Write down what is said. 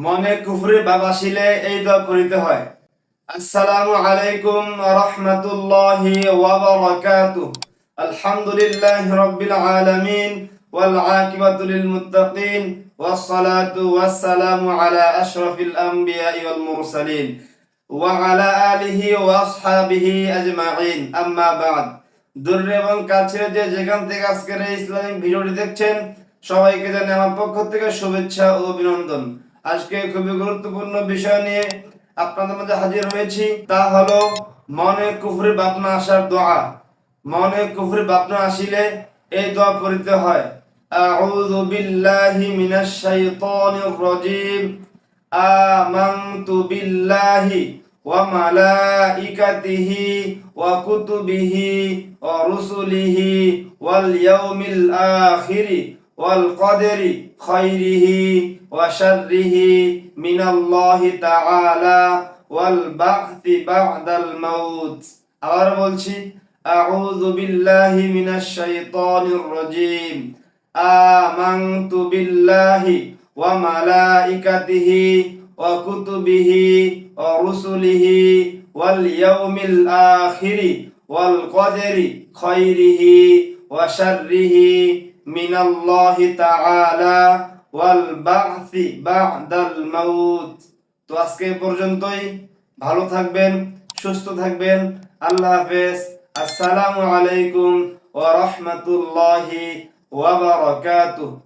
মনে কুফরি ভাব আসিলে এই দোয়া পড়িতে হয়। আসসালামু আলাইকুম ওয়া রাহমাতুল্লাহি ওয়া বারাকাতুহু। আলহামদুলিল্লাহি রাব্বিল আলামিন ওয়াল আকিবাতু লিল মুত্তাকিন ওয়াস সালাতু ওয়াস সালামু আলা আশরাফিল আমবিয়াই ওয়াল মুরসালিন ওয়া আলা আলিহি ওয়া আসহাবিহি আজমাইন। আম্মা বা'দ। দূরে এবং কাছে যে যেখান থেকে আজকের এই ইসলামিক ভিডিওটি দেখছেন, সবাইকে জানাই আমার পক্ষ থেকে শুভেচ্ছা ও অভিনন্দন। আজকে খুবই গুরুত্বপূর্ণ বিষয় নিয়ে আপনাদের মধ্যে হাজির হয়েছি, তা হলো মনে কুফরি ভাবনা আসার দোয়া। মনে কুফরি ভাবনা আসিলে এই দোয়া পড়তে হয়। আউযু বিল্লাহি মিনাশ শাইতানির রাজীম। আমানতু বিল্লাহি ওয়া মালাইকাতিহি ওয়া কুতুবিহি ওয়া রুসুলিহি ওয়াল ইয়াউমিল আখিরি ওয়াল কদরি খাইরিহি ওয়া শাররিহি মিনাল্লাহি তাআলা ওয়াল বা'থি বা'দাল মাউত। আবার বলছি, আউযু বিল্লাহি মিনাশ শাইতানির রাজীম। আমানতু বিল্লাহি ওয়া মালাইকাতিহি ওয়া কুতুবিহি ওয়া রুসুলিহি ওয়াল ইয়াউমিল আখিরি ওয়াল কদরি খাইরিহি ওয়া শাররিহি মিনাল্লাহি তাআলা ওয়াল বা'থি বা'দাল মাউত। তো আজকে পর্যন্তই। ভালো থাকবেন, সুস্থ থাকবেন। আল্লাহ হাফেজ। আসসালামু আলাইকুম ওয়া রাহমাতুল্লাহি ওয়া বারাকাতুহু।